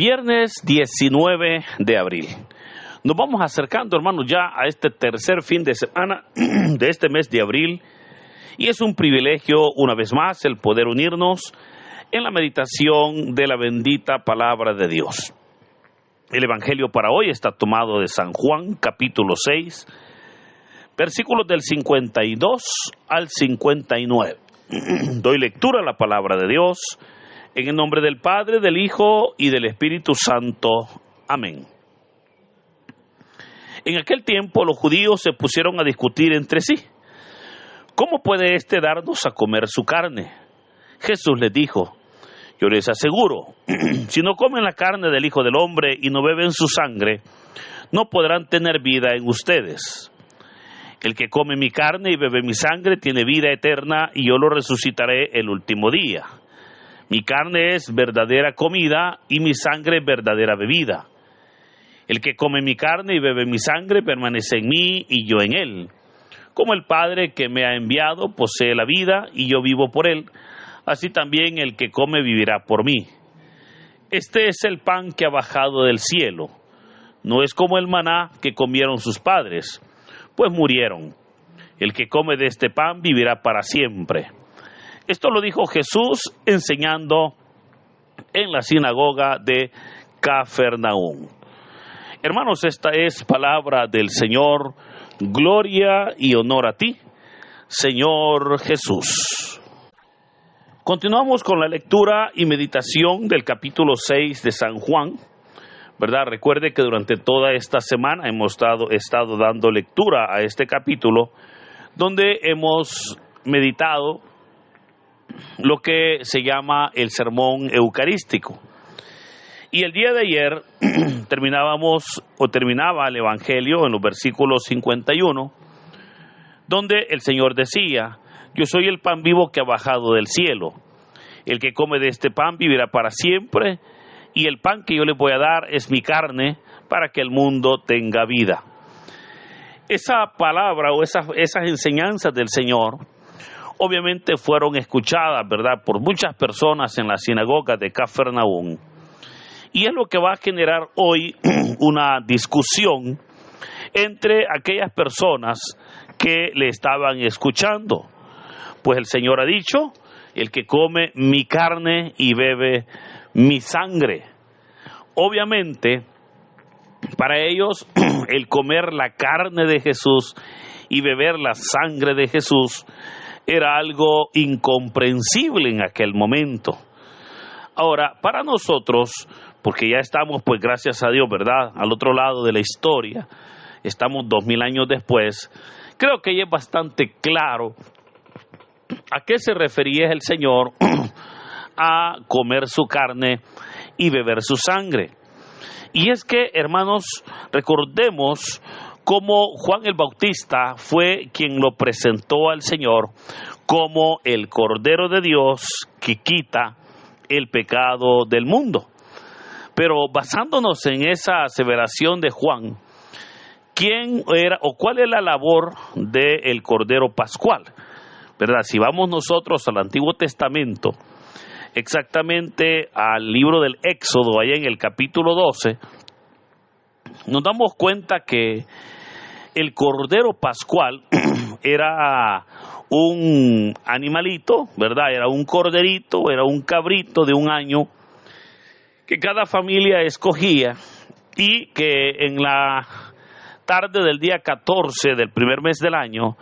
Viernes 19 de abril. Nos vamos acercando, hermanos, ya a este tercer fin de semana de este mes de abril. Y es un privilegio, una vez más, el poder unirnos en la meditación de la bendita palabra de Dios. El evangelio para hoy está tomado de San Juan, capítulo 6, versículos del 52 al 59. Doy lectura a la palabra de Dios en el nombre del Padre, del Hijo y del Espíritu Santo. Amén. En aquel tiempo los judíos se pusieron a discutir entre sí: ¿cómo puede éste darnos a comer su carne? Jesús les dijo: yo les aseguro, si no comen la carne del Hijo del Hombre y no beben su sangre, no podrán tener vida en ustedes. El que come mi carne y bebe mi sangre tiene vida eterna, y yo lo resucitaré el último día. Mi carne es verdadera comida y mi sangre verdadera bebida. El que come mi carne y bebe mi sangre permanece en mí y yo en él. Como el Padre que me ha enviado posee la vida y yo vivo por él, así también el que come vivirá por mí. Este es el pan que ha bajado del cielo. No es como el maná que comieron sus padres, pues murieron. El que come de este pan vivirá para siempre. Esto lo dijo Jesús enseñando en la sinagoga de Cafarnaúm. Hermanos, esta es palabra del Señor. Gloria y honor a ti, Señor Jesús. Continuamos con la lectura y meditación del capítulo 6 de San Juan, ¿verdad? Recuerde que durante toda esta semana hemos estado dando lectura a este capítulo, donde hemos meditado lo que se llama el sermón eucarístico. Y el día de ayer terminaba el evangelio en los versículos 51, donde el Señor decía: yo soy el pan vivo que ha bajado del cielo. El que come de este pan vivirá para siempre, y el pan que yo le voy a dar es mi carne, para que el mundo tenga vida. Esa palabra o esas enseñanzas del Señor obviamente fueron escuchadas, ¿verdad?, por muchas personas en la sinagoga de Cafarnaúm. Y es lo que va a generar hoy una discusión entre aquellas personas que le estaban escuchando. Pues el Señor ha dicho: el que come mi carne y bebe mi sangre. Obviamente, para ellos, el comer la carne de Jesús y beber la sangre de Jesús era algo incomprensible en aquel momento. Ahora, para nosotros, porque ya estamos, pues gracias a Dios, ¿verdad?, al otro lado de la historia, estamos 2000 años después, creo que ya es bastante claro a qué se refería el Señor a comer su carne y beber su sangre. Y es que, hermanos, recordemos cómo Juan el Bautista fue quien lo presentó al Señor como el Cordero de Dios que quita el pecado del mundo. Pero basándonos en esa aseveración de Juan, ¿quién era o cuál es la labor del Cordero Pascual? ¿Verdad? Si vamos nosotros al Antiguo Testamento, exactamente al libro del Éxodo, allá en el capítulo 12, nos damos cuenta que el Cordero Pascual era un animalito, ¿verdad? Era un corderito, era un cabrito de un año que cada familia escogía, y que en la tarde del día 14 del primer mes del año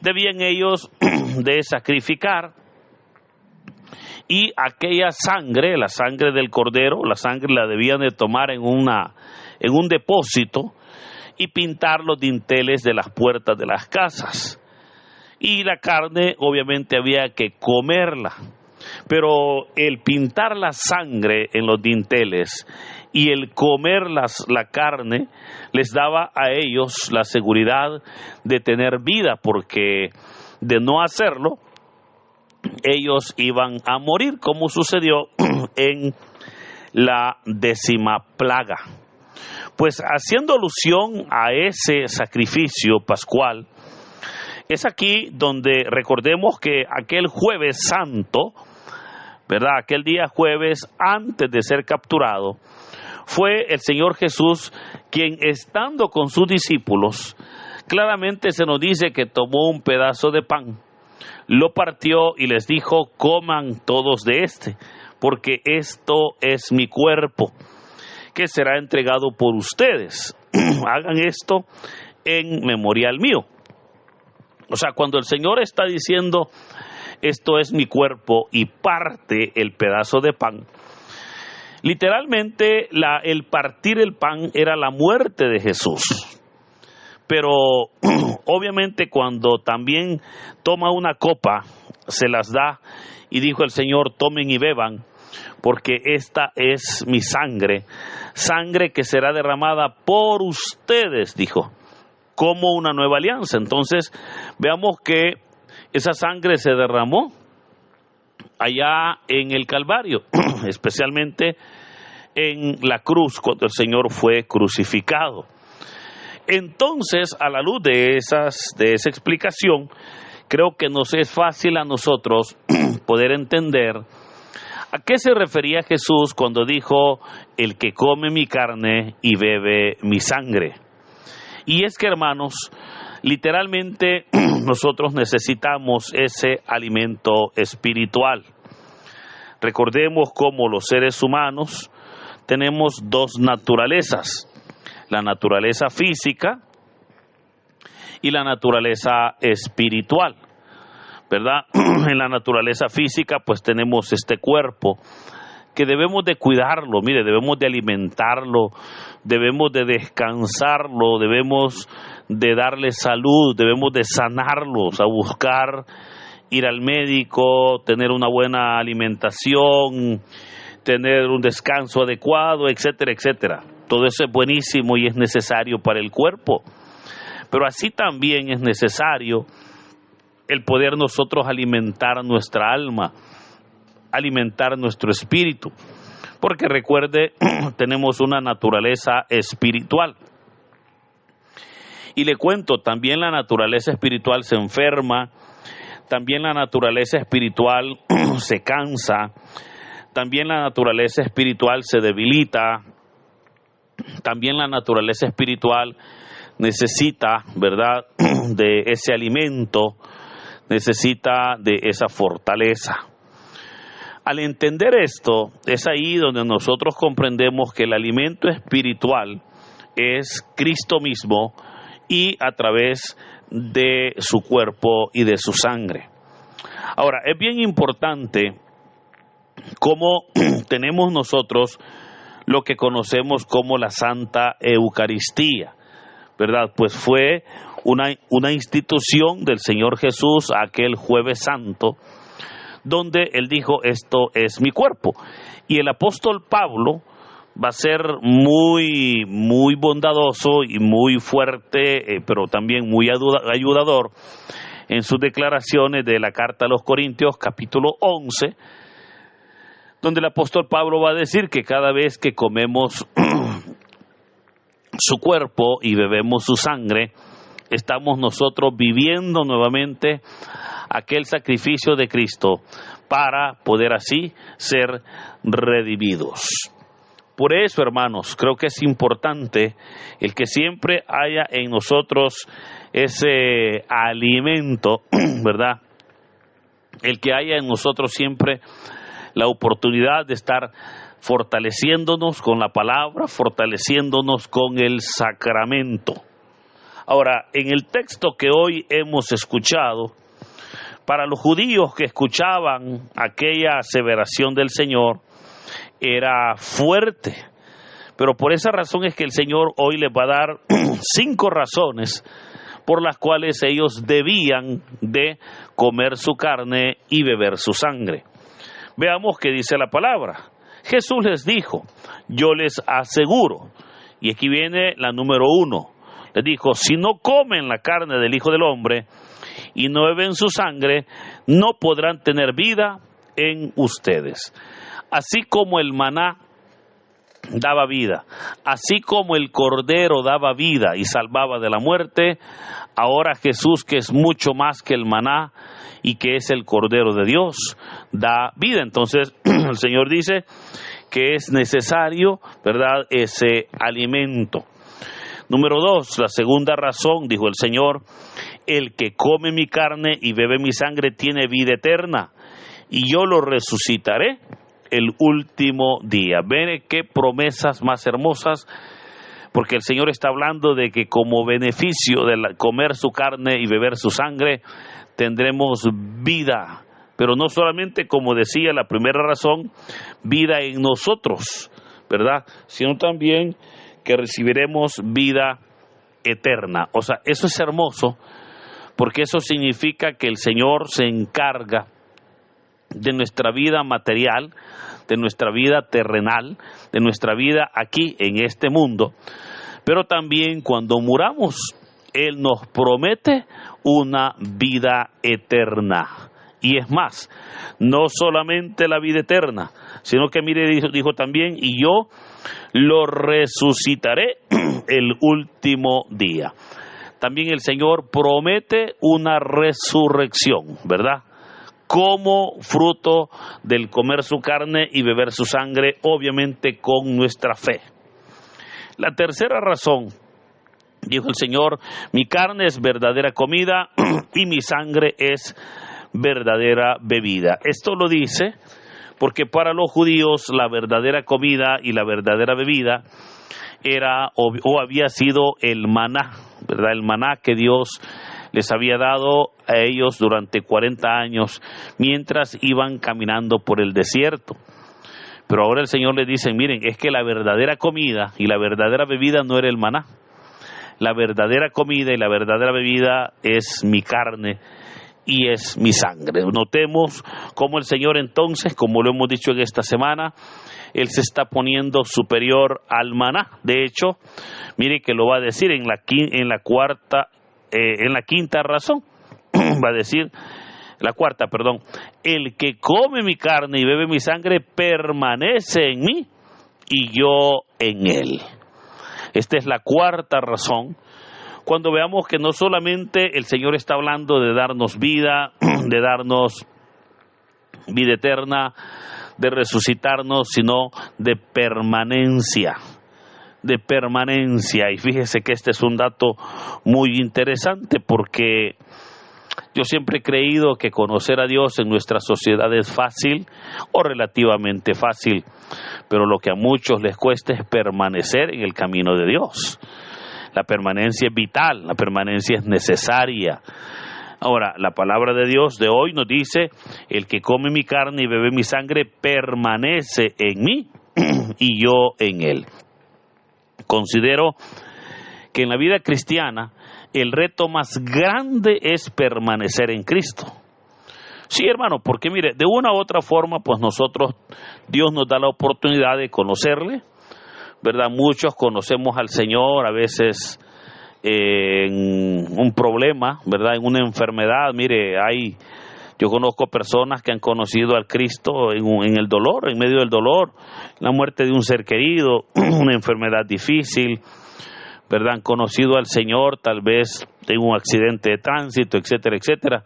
debían ellos de sacrificar, y aquella sangre, la sangre del cordero, la sangre la debían de tomar en un depósito y pintar los dinteles de las puertas de las casas. Y la carne obviamente había que comerla. Pero el pintar la sangre en los dinteles y el comer la carne les daba a ellos la seguridad de tener vida, porque de no hacerlo, ellos iban a morir, como sucedió en la 10ª plaga. Pues haciendo alusión a ese sacrificio pascual, es aquí donde recordemos que aquel jueves santo, ¿verdad?, aquel día jueves antes de ser capturado, fue el Señor Jesús quien, estando con sus discípulos, claramente se nos dice que tomó un pedazo de pan, lo partió y les dijo: coman todos de este, porque esto es mi cuerpo, que será entregado por ustedes. Hagan esto en memorial mío. O sea, cuando el Señor está diciendo esto es mi cuerpo y parte el pedazo de pan, literalmente el partir el pan era la muerte de Jesús. Pero obviamente cuando también toma una copa, se las da y dijo el Señor: tomen y beban, porque esta es mi sangre, sangre que será derramada por ustedes, dijo, como una nueva alianza. Entonces veamos que esa sangre se derramó allá en el Calvario, especialmente en la cruz, cuando el Señor fue crucificado. Entonces, a la luz de esa explicación, creo que nos es fácil a nosotros poder entender a qué se refería Jesús cuando dijo: el que come mi carne y bebe mi sangre. Y es que, hermanos, literalmente nosotros necesitamos ese alimento espiritual. Recordemos cómo los seres humanos tenemos dos naturalezas: la naturaleza física y la naturaleza espiritual, ¿verdad? En la naturaleza física pues tenemos este cuerpo que debemos de cuidarlo, mire, debemos de alimentarlo, debemos de descansarlo, debemos de darle salud, debemos de sanarlo, o sea, buscar ir al médico, tener una buena alimentación, tener un descanso adecuado, etcétera, etcétera. Todo eso es buenísimo y es necesario para el cuerpo. Pero así también es necesario el poder nosotros alimentar nuestra alma, alimentar nuestro espíritu. Porque recuerde, tenemos una naturaleza espiritual. Y le cuento, también la naturaleza espiritual se enferma, también la naturaleza espiritual se cansa, también la naturaleza espiritual se debilita, también la naturaleza espiritual necesita, ¿verdad?, de ese alimento, necesita de esa fortaleza. Al entender esto, es ahí donde nosotros comprendemos que el alimento espiritual es Cristo mismo y a través de su cuerpo y de su sangre. Ahora, es bien importante cómo tenemos nosotros lo que conocemos como la Santa Eucaristía, ¿verdad? Pues fue una institución del Señor Jesús aquel Jueves Santo, donde Él dijo: esto es mi cuerpo. Y el apóstol Pablo va a ser muy, muy bondadoso y muy fuerte, pero también muy ayudador en sus declaraciones de la carta a los Corintios, capítulo 11, donde el apóstol Pablo va a decir que cada vez que comemos su cuerpo y bebemos su sangre, estamos nosotros viviendo nuevamente aquel sacrificio de Cristo para poder así ser redimidos. Por eso, hermanos, creo que es importante el que siempre haya en nosotros ese alimento, ¿verdad? El que haya en nosotros siempre la oportunidad de estar fortaleciéndonos con la palabra, fortaleciéndonos con el sacramento. Ahora, en el texto que hoy hemos escuchado, para los judíos que escuchaban aquella aseveración del Señor, era fuerte, pero por esa razón es que el Señor hoy les va a dar 5 razones por las cuales ellos debían de comer su carne y beber su sangre. Veamos qué dice la palabra. Jesús les dijo: yo les aseguro, y aquí viene la número 1, les dijo: si no comen la carne del Hijo del Hombre y no beben su sangre, no podrán tener vida en ustedes. Así como el maná daba vida, así como el cordero daba vida y salvaba de la muerte, ahora Jesús, que es mucho más que el maná y que es el cordero de Dios, da vida. Entonces el Señor dice que es necesario, ¿verdad?, ese alimento. Número 2, la segunda razón, dijo el Señor: el que come mi carne y bebe mi sangre tiene vida eterna, y yo lo resucitaré el último día. Ven qué promesas más hermosas, porque el Señor está hablando de que como beneficio de comer su carne y beber su sangre, tendremos vida. Pero no solamente, como decía la primera razón, vida en nosotros, ¿verdad?, sino también que recibiremos vida eterna. O sea, eso es hermoso, porque eso significa que el Señor se encarga de nuestra vida material, de nuestra vida terrenal, de nuestra vida aquí en este mundo, pero también cuando muramos, Él nos promete una vida eterna. Y es más, no solamente la vida eterna, sino que mire, dijo también: y yo lo resucitaré el último día. También el Señor promete una resurrección, ¿verdad?, como fruto del comer su carne y beber su sangre, obviamente con nuestra fe. La tercera razón, dijo el Señor: mi carne es verdadera comida y mi sangre es verdadera bebida. Esto lo dice porque para los judíos la verdadera comida y la verdadera bebida era o había sido el maná, ¿verdad?, el maná que Dios les había dado a ellos durante 40 años mientras iban caminando por el desierto. Pero ahora el Señor les dice: miren, es que la verdadera comida y la verdadera bebida no era el maná. La verdadera comida y la verdadera bebida es mi carne y es mi sangre. Notemos cómo el Señor entonces, como lo hemos dicho en esta semana, Él se está poniendo superior al maná. De hecho, mire que lo va a decir en la quinta razón. Va a decir, la cuarta, perdón: el que come mi carne y bebe mi sangre permanece en mí y yo en él. Esta es la cuarta razón. Cuando veamos que no solamente el Señor está hablando de darnos vida, de darnos vida eterna, de resucitarnos, sino de permanencia. De permanencia. Y fíjese que este es un dato muy interesante, porque yo siempre he creído que conocer a Dios en nuestra sociedad es fácil o relativamente fácil, pero lo que a muchos les cuesta es permanecer en el camino de Dios. La permanencia es vital, la permanencia es necesaria. Ahora, la palabra de Dios de hoy nos dice: el que come mi carne y bebe mi sangre permanece en mí y yo en él. Considero que en la vida cristiana el reto más grande es permanecer en Cristo. Sí, hermano, porque mire, de una u otra forma, pues Dios nos da la oportunidad de conocerle, ¿verdad? Muchos conocemos al Señor a veces en un problema, ¿verdad?, en una enfermedad. Mire, yo conozco personas que han conocido al Cristo en el dolor, en medio del dolor, la muerte de un ser querido, una enfermedad difícil, ¿verdad? Han conocido al Señor tal vez en un accidente de tránsito, etcétera, etcétera.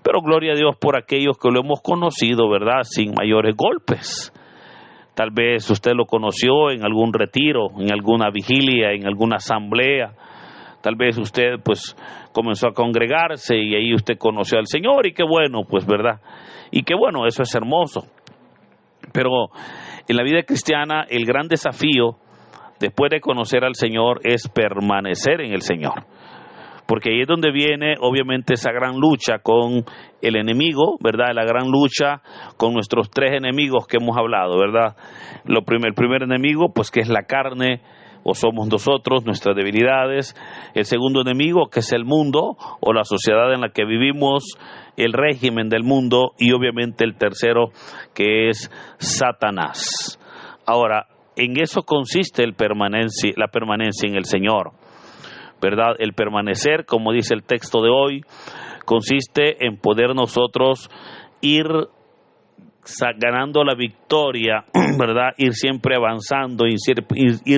Pero gloria a Dios por aquellos que lo hemos conocido, ¿verdad?, sin mayores golpes. Tal vez usted lo conoció en algún retiro, en alguna vigilia, en alguna asamblea. Tal vez usted pues comenzó a congregarse y ahí usted conoció al Señor, y qué bueno, pues, ¿verdad? Y qué bueno, eso es hermoso. Pero en la vida cristiana el gran desafío después de conocer al Señor es permanecer en el Señor. Porque ahí es donde viene obviamente esa gran lucha con el enemigo, ¿verdad? La gran lucha con nuestros tres enemigos que hemos hablado, ¿verdad? El primer enemigo, pues, que es la carne, o somos nosotros, nuestras debilidades. El segundo enemigo, que es el mundo o la sociedad en la que vivimos, el régimen del mundo, y obviamente el tercero, que es Satanás. Ahora, en eso consiste la permanencia en el Señor, ¿verdad? El permanecer, como dice el texto de hoy, consiste en poder nosotros ir ganando la victoria, ¿verdad? Ir siempre avanzando, ir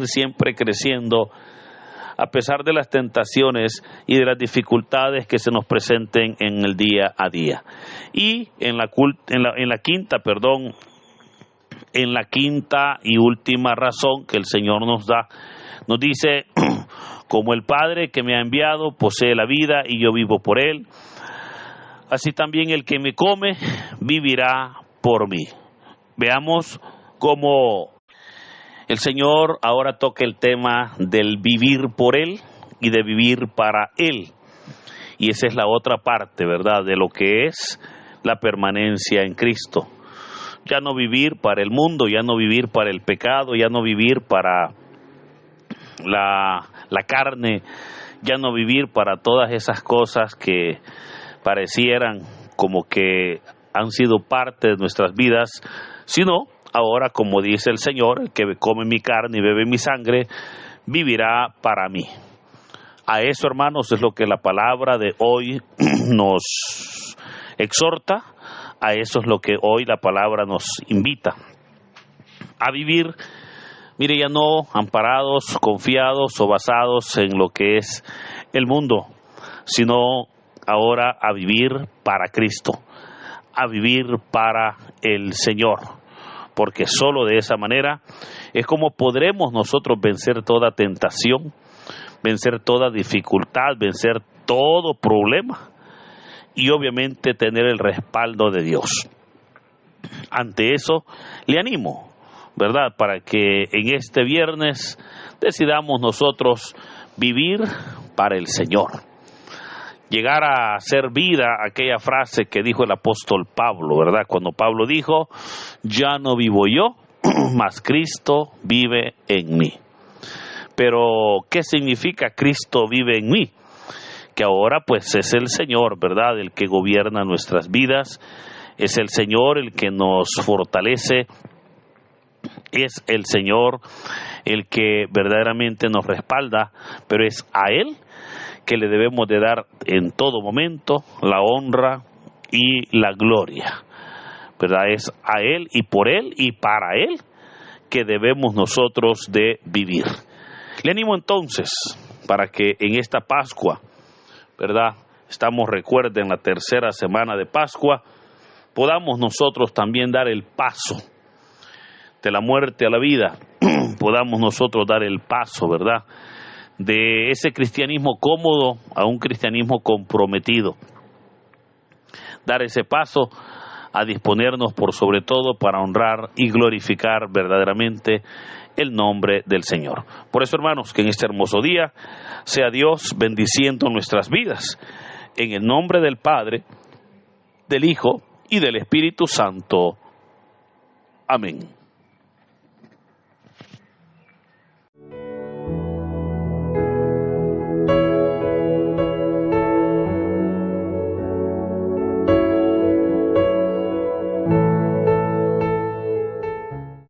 siempre creciendo, a pesar de las tentaciones y de las dificultades que se nos presenten en el día a día. Y en la quinta en la quinta y última razón que el Señor nos da. Nos dice, como el Padre que me ha enviado posee la vida y yo vivo por él, así también el que me come vivirá por mí. Veamos cómo el Señor ahora toca el tema del vivir por él y de vivir para él. Y esa es la otra parte, ¿verdad?, de lo que es la permanencia en Cristo. Ya no vivir para el mundo, ya no vivir para el pecado, ya no vivir para la carne, ya no vivir para todas esas cosas que parecieran como que han sido parte de nuestras vidas, sino ahora, como dice el Señor, el que come mi carne y bebe mi sangre, vivirá para mí. A eso, hermanos, es lo que la palabra de hoy nos exhorta, a eso es lo que hoy la palabra nos invita, a vivir, mire, ya no amparados, confiados o basados en lo que es el mundo, sino ahora a vivir para Cristo, a vivir para el Señor, porque solo de esa manera es como podremos nosotros vencer toda tentación, vencer toda dificultad, vencer todo problema y obviamente tener el respaldo de Dios. Ante eso le animo, ¿verdad?, para que en este viernes decidamos nosotros vivir para el Señor. Llegar a hacer vida aquella frase que dijo el apóstol Pablo, ¿verdad? Cuando Pablo dijo, ya no vivo yo, mas Cristo vive en mí. Pero, ¿qué significa Cristo vive en mí? Que ahora pues es el Señor, ¿verdad?, el que gobierna nuestras vidas, es el Señor el que nos fortalece, es el Señor el que verdaderamente nos respalda, pero es a Él que le debemos de dar en todo momento la honra y la gloria, ¿verdad? Es a Él y por Él y para Él que debemos nosotros de vivir. Le animo entonces para que en esta Pascua, ¿verdad?, estamos, recuerden, la tercera semana de Pascua, podamos nosotros también dar el paso de la muerte a la vida, podamos nosotros dar el paso, ¿verdad?, de ese cristianismo cómodo a un cristianismo comprometido. Dar ese paso a disponernos por sobre todo para honrar y glorificar verdaderamente el nombre del Señor. Por eso, hermanos, que en este hermoso día sea Dios bendiciendo nuestras vidas. En el nombre del Padre, del Hijo y del Espíritu Santo. Amén.